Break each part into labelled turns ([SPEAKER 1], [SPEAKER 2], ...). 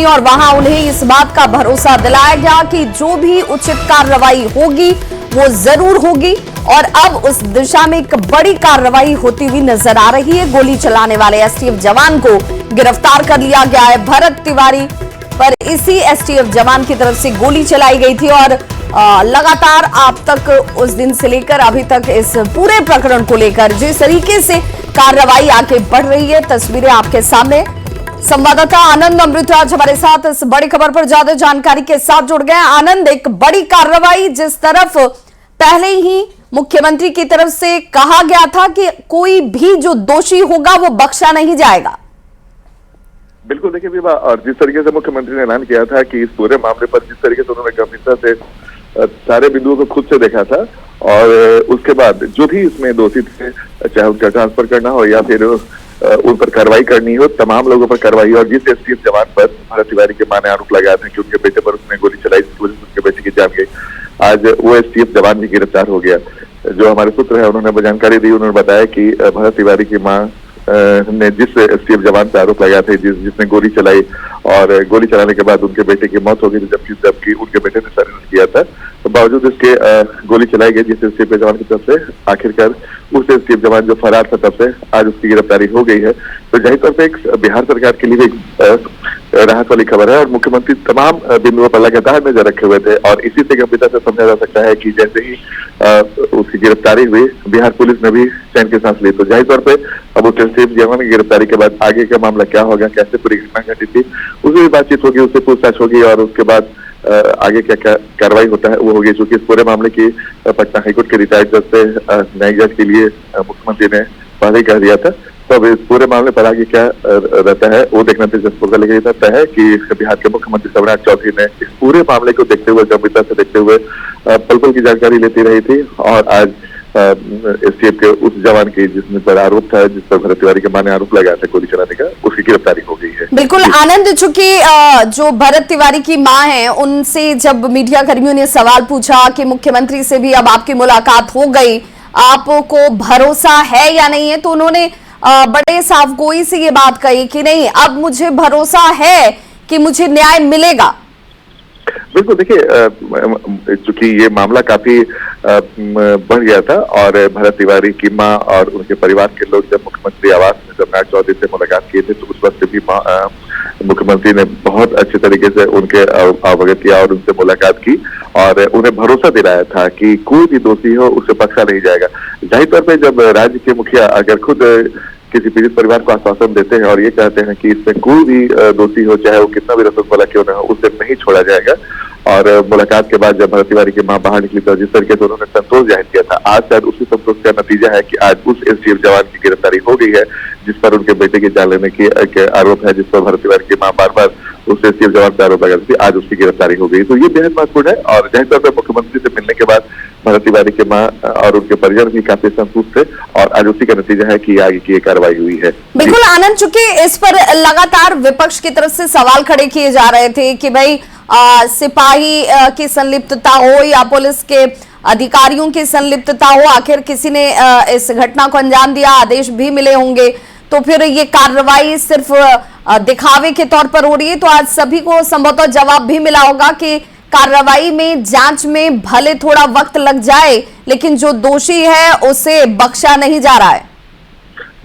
[SPEAKER 1] और वहां उन्हें इस बात का भरोसा दिलाया गया कि जो भी उचित कार्रवाई होगी वो जरूर होगी। और अब उस दिशा में एक बड़ी कार्रवाई होती हुई नजर आ रही है। गोली चलाने वाले एसटीएफ जवान को गिरफ्तार कर लिया गया है। भरत तिवारी पर इसी एसटीएफ जवान की तरफ से गोली चलाई गई थी और लगातार आप तक उस दिन से लेकर अभी तक इस पूरे प्रकरण को लेकर जिस तरीके से कार्रवाई आगे बढ़ रही है, तस्वीरें आपके सामने। संवाददाता आनंद अमृतराज हमारे साथ इस बड़ी खबर पर ज्यादा जानकारी के साथ जुड़ गए। आनंद, एक बड़ी कार्रवाई जिस तरफ पहले ही मुख्यमंत्री की तरफ से कहा गया था कि कोई भी जो दोषी होगा वो बख्शा नहीं जाएगा।
[SPEAKER 2] बिल्कुल, देखिए विभा, और जिस तरीके से मुख्यमंत्री ने ऐलान किया था कि इस पूरे मामले पर जिस तरीके से उन्होंने गंभीरता से सारे बिंदुओं को खुद से देखा था और उसके बाद जो भी इसमें दोषी थे, चाहे उनका ट्रांसफर करना हो या फिर उन पर कार्रवाई करनी हो, तमाम लोगों पर कार्रवाई। और जिस एसटीएफ जवान पर भरत तिवारी के मां ने आरोप लगाया था कि उनके बेटे पर उसने गोली चलाई जिसकी वजह से उनके बेटे की जान गई, आज वो एसटीएफ जवान भी गिरफ्तार हो गया। जो हमारे सूत्र है उन्होंने जानकारी दी, उन्होंने बताया कि भरत तिवारी की मां ने जिस एसटीएफ जवान पर आरोप लगाया था, जिसने गोली चलाई और गोली चलाने के बाद उनके बेटे की मौत हो गई, जबकि उनके बेटे ने सरेंडर किया था, तो बावजूद इसके गोली चलाई गई जिस एसटीएफ जवान की तरफ से। आखिरकार उस एसटीएफ जवान जो फरार था तब से आज उसकी गिरफ्तारी हो गई है। तो जाहिर तौर पर एक बिहार सरकार के लिए एक राहत वाली खबर है और मुख्यमंत्री तमाम बिंदुओं पर लगातार नजर रखे हुए थे और इसी से गंभीरता से समझा जा सकता है कि जैसे ही उसकी गिरफ्तारी हुई, बिहार पुलिस ने भी चैन की सांस ली। तो जाहिर तौर पर अब उस एसटीएफ जवान की गिरफ्तारी के बाद आगे का मामला क्या होगा, कैसे पूरी घटना घटी थी, उससे भी बातचीत होगी, उससे पूछताछ होगी और उसके बाद आगे क्या कार्रवाई होता है वो होगी। क्योंकि इस पूरे मामले की पटना हाईकोर्ट के रिटायर्ड जज से न्यायिक जज के लिए मुख्यमंत्री ने पहले ही कह दिया था। तो अब इस पूरे मामले पर आगे क्या रहता है वो देखना दिलचस्प होगा। लेकिन ये तय है कि बिहार के मुख्यमंत्री शिवराज चौधरी ने इस पूरे मामले को देखते हुए, गंभीरता से देखते हुए पल पल की जानकारी लेती रही थी और आज एसटीएफ के उस जवान की जिसने पर आरोप था, जिस पर भरत तिवारी के मां ने आरोप लगाया था गोली चलाने का, उसकी गिरफ्तारी हो गई है।
[SPEAKER 1] बिल्कुल आनंद, चूंकि जो भरत तिवारी की मां है उनसे जब मीडिया कर्मियों ने सवाल पूछा कि मुख्यमंत्री से भी अब आपकी मुलाकात हो गई, आपको भरोसा है या नहीं है, तो उन्होंने बड़े साफगोई से ये बात कही कि नहीं, अब मुझे भरोसा है कि मुझे न्याय मिलेगा।
[SPEAKER 2] बिल्कुल, देखिए चूंकि ये मामला काफी बढ़ गया था और भरत तिवारी की मां और उनके परिवार के लोग जब मुख्यमंत्री आवास में शिवराज चौधरी से मुलाकात किए थे तो उस वक्त भी मुख्यमंत्री ने बहुत अच्छे तरीके से उनके अवगत किया और उनसे मुलाकात की और उन्हें भरोसा दिलाया था कि कोई भी दोषी हो उसे बख्शा नहीं जाएगा। जाहिर तौर पर जब राज्य के मुखिया अगर खुद किसी पीड़ित परिवार को आश्वासन देते हैं और ये कहते हैं कि इसमें कोई भी दोषी हो, चाहे वो कितना भी रसूख वाला क्यों न हो, उसे नहीं छोड़ा जाएगा। और मुलाकात के बाद जब भरत तिवारी की मां बाहर निकली तो जिस तरीके से उन्होंने संतोष जाहिर किया था, आज शायद उसी संतोष का नतीजा है कि आज उस एसटीएफ जवान की गिरफ्तारी हो गई है जिस पर उनके बेटे की जान लेने की आरोप है, जिस पर भरत तिवारी की मां बार बार उस एसटीएफ जवान पर आरोप लगा रही थी, आज उसकी गिरफ्तारी हो गई। तो ये बेहद महत्वपूर्ण है और जाहिर तौर पर मुख्यमंत्री से मिलने के बाद भरत तिवारी के मां और उनके परिजन भी काफी संतुष्ट थे और आज उसी का नतीजा है कि आगे की कार्रवाई हुई है।
[SPEAKER 1] बिल्कुल आनंद, चूंकि इस पर लगातार विपक्ष की तरफ से सवाल खड़े किए जा रहे थे कि भाई सिपाही की संलिप्तता हो या पुलिस के अधिकारियों की संलिप्तता हो, आखिर किसी ने इस घटना को अंजाम दिया, आदेश भी मिले होंगे, तो फिर ये कार्रवाई सिर्फ दिखावे के तौर पर हो रही है। तो आज सभी को संभवतः जवाब भी मिला होगा कि कार्रवाई में, जांच में भले थोड़ा वक्त लग जाए लेकिन जो दोषी है उसे बख्शा नहीं जा रहा है।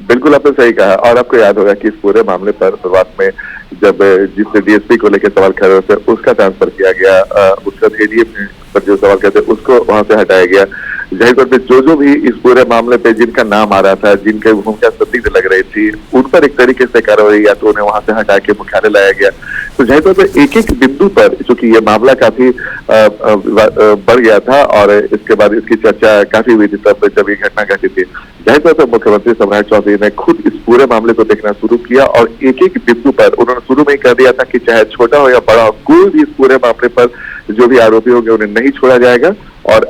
[SPEAKER 2] बिल्कुल, आपने सही कहा और आपको याद होगा कि इस पूरे मामले पर शुरुआत में जब जिससे डीएसपी को लेकर सवाल खड़े होते उसका ट्रांसफर किया गया, उसका एडीएम पर जो सवाल करते उसको वहां से हटाया गया। जाहिर तौर पर जो भी इस पूरे मामले पे जिनका नाम आ रहा था, जिनके भूमिका संदिग्ध लग रही थी, उन पर एक तरीके से कार्रवाई या तो उन्हें वहां से हटा के मुख्यालय लाया गया। तो जाहिर तौर पर एक एक बिंदु पर, चूंकि ये मामला काफी बढ़ गया था और इसके बाद इसकी चर्चा काफी हुई थी तब जब ये घटना घटी थी, जाहिर तौर पर मुख्यमंत्री शिवराज चौधरी ने खुद इस पूरे मामले को देखना शुरू किया और एक एक बिंदु पर उन्होंने शुरू में ही कह दिया था कि चाहे छोटा हो या बड़ा हो, कोई भी इस पूरे मामले पर जो भी आरोपी होंगे उन्हें नहीं छोड़ा जाएगा। और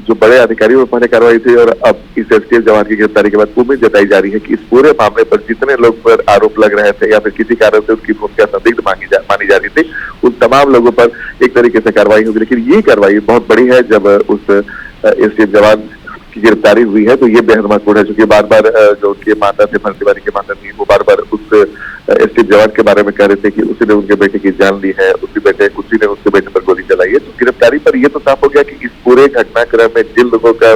[SPEAKER 2] जो बड़े अधिकारियों पर पहले कार्रवाई थी और अब इस एसटीएफ जवान की गिरफ्तारी के बाद उम्मीद जताई जा रही है कि इस पूरे मामले पर जितने लोग पर आरोप लग रहे थे या फिर किसी कारण से उसकी भूमिका संदिग्ध मानी जा रही थी, उन तमाम लोगों पर एक तरीके से कार्रवाई होगी। लेकिन ये कार्रवाई बहुत बड़ी है जब उस एसटीएफ जवान की गिरफ्तारी हुई है, तो ये बेहद महत्वपूर्ण है क्योंकि बार बार जो उनके माता थे, भरत तिवारी के माता थी, वो बार बार उस एसटीएफ जवान के बारे में कह रहे थे कि उसी ने उनके बेटे की जान ली है, उसी ने उसके बेटे पर गोली चलाई है। तो गिरफ्तारी पर यह तो साफ हो गया कि इस पूरे घटनाक्रम में जिन लोगों का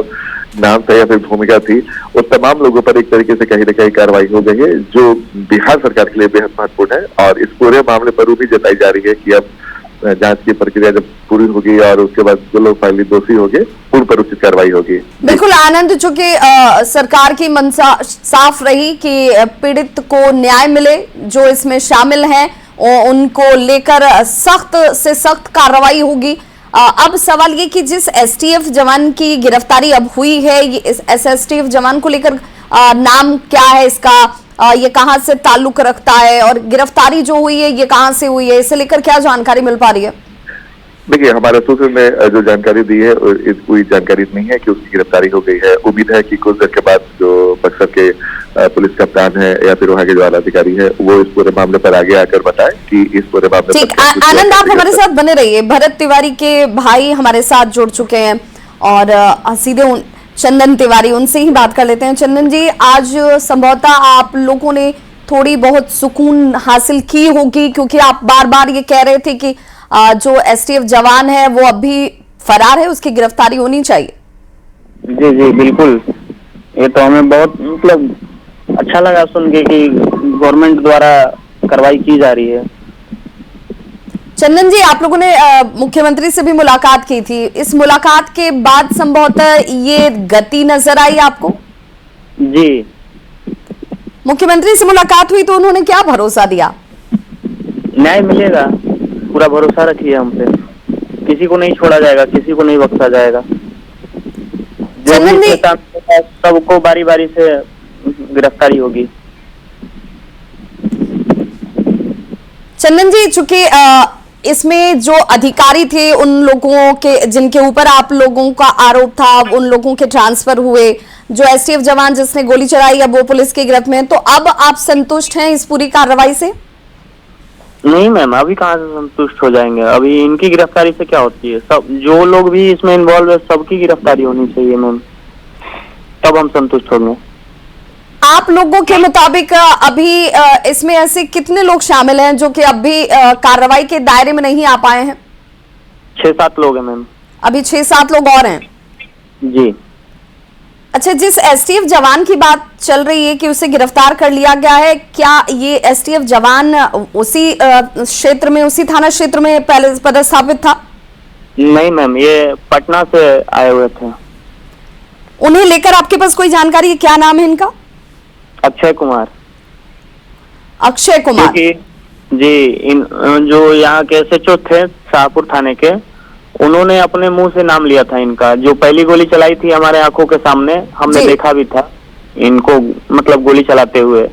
[SPEAKER 2] नाम था या फिर भूमिका थी, वो तमाम लोगों पर एक तरीके से कहीं न कहीं कार्रवाई हो गई है, जो बिहार सरकार के लिए बेहद महत्वपूर्ण है। और इस पूरे मामले पर भी जताई जा रही है कि अब जांच की प्रक्रिया जब पूरी होगी और उसके बाद जो लोग फाइनली दोषी होंगे उन पर उचित कार्रवाई होगी।
[SPEAKER 1] बिल्कुल आनंद, चूंकि सरकार की मंशा साफ रही कि पीड़ित को न्याय मिले, जो इसमें शामिल हैं उनको लेकर सख्त से सख्त कार्रवाई होगी। अब सवाल ये कि जिस एसटीएफ जवान की गिरफ्तारी अब हुई है, ये इस एसटीएफ जवान को लेकर नाम क्या है इसका, ये कहां से ताल्लुक रखता है और गिरफ्तारी जो हुई है ये कहां से हुई है, इसे लेकर क्या जानकारी मिल पा रही है?
[SPEAKER 2] देखिए, हमारे सूत्र ने जो जानकारी दी है कोई जानकारी नहीं है कि उसकी गिरफ्तारी हो गई है। उम्मीद है कि कुछ देर के बाद जो बक्सर के पुलिस कप्तान है या फिर वहाँ के जो आला अधिकारी है वो इस पूरे मामले पर आगे आकर बताए कि इस पूरे मामले
[SPEAKER 1] ठीक। आनंद, आप हमारे साथ बने रहिए। भरत तिवारी के भाई हमारे साथ जुड़ चुके हैं और सीधे चंदन तिवारी, उनसे ही बात कर लेते हैं। चंदन जी, आज संभवतः आप लोगों ने थोड़ी बहुत सुकून हासिल की होगी, क्योंकि आप बार बार ये कह रहे थे कि जो एसटीएफ जवान है वो अभी फरार है, उसकी गिरफ्तारी होनी चाहिए।
[SPEAKER 3] जी जी बिल्कुल, ये तो हमें बहुत मतलब अच्छा लगा सुन के कि गवर्नमेंट द्वारा कार्रवाई की जा रही है।
[SPEAKER 1] चंदन जी, आप लोगों ने मुख्यमंत्री से भी मुलाकात की थी, इस मुलाकात के बाद संभवतः ये गति नजर आई आपको?
[SPEAKER 3] जी,
[SPEAKER 1] मुख्यमंत्री से मुलाकात हुई तो उन्होंने क्या भरोसा दिया?
[SPEAKER 3] न्याय मिलेगा, पूरा भरोसा रखिए हम पे, किसी को नहीं छोड़ा जाएगा, किसी को नहीं बख्शा जाएगा।
[SPEAKER 1] चंदन जी,
[SPEAKER 3] सबको बारी बारी से गिरफ्तारी होगी।
[SPEAKER 1] चंदन जी, चूंकि इसमें जो अधिकारी थे उन लोगों के जिनके ऊपर आप लोगों का आरोप था, उन लोगों के ट्रांसफर हुए, जो एसटीएफ जवान जिसने गोली चलाई अब वो पुलिस की गिरफ्त में, तो अब आप संतुष्ट हैं इस पूरी कार्रवाई से?
[SPEAKER 3] नहीं मैम, अभी कहाँ से संतुष्ट हो जाएंगे, अभी इनकी गिरफ्तारी से क्या होती है, सब जो लोग भी इसमें इन्वॉल्व है सबकी गिरफ्तारी होनी चाहिए मैम, तब हम संतुष्ट होंगे।
[SPEAKER 1] आप लोगों के मुताबिक अभी इसमें ऐसे कितने लोग शामिल हैं जो कि अभी कार्रवाई के दायरे में नहीं आ पाए हैं?
[SPEAKER 3] 6-7 लोग हैं मैम।
[SPEAKER 1] अभी 6-7 लोग और हैं? जी। अच्छा, जिस एसटीएफ जवान की बात चल रही है कि उसे गिरफ्तार कर लिया गया है, क्या ये एसटीएफ जवान उसी क्षेत्र में, उसी थाना क्षेत्र में पहले पदस्थापित था?
[SPEAKER 3] नहीं मैम, ये पटना से आए हुए थे।
[SPEAKER 1] उन्हें लेकर आपके पास कोई जानकारी है? क्या नाम है इनका?
[SPEAKER 3] अक्षय कुमार।
[SPEAKER 1] अक्षय कुमार
[SPEAKER 3] जी, इन जो यहाँ के एसएचओ थे शाहपुर थाने के, उन्होंने अपने मुंह से नाम लिया था इनका। जो पहली गोली चलाई थी हमारे आंखों के सामने, हमने देखा भी था इनको, मतलब गोली चलाते हुए।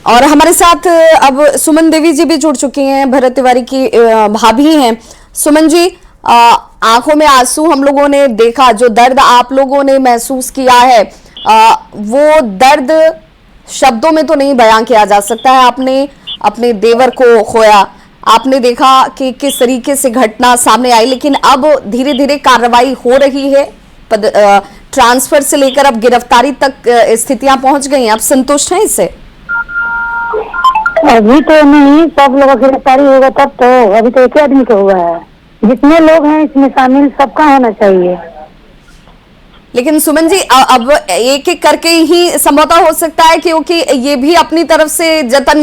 [SPEAKER 1] और हमारे साथ अब सुमन देवी जी भी जुड़ चुकी हैं, भरत तिवारी की भाभी हैं। सुमन जी, आंखों में आंसू हम लोगों ने देखा, जो दर्द आप लोगों ने महसूस किया है वो दर्द शब्दों में तो नहीं बयां किया जा सकता है। आपने अपने देवर को खोया, आपने देखा कि किस तरीके से घटना सामने आई, लेकिन अब धीरे धीरे कार्रवाई हो रही है, ट्रांसफर से लेकर अब गिरफ्तारी तक स्थितियां पहुंच गई हैं। आप संतुष्ट हैं इससे?
[SPEAKER 4] अभी तो नहीं, सब लोगों की गिरफ्तारी होगा तब तो, अभी तो एक आदमी का हुआ है, जितने लोग हैं इसमें शामिल सबका होना चाहिए।
[SPEAKER 1] लेकिन सुमन जी, अब एक एक करके ही संभवतः हो सकता है, क्योंकि ये भी अपनी तरफ से जतन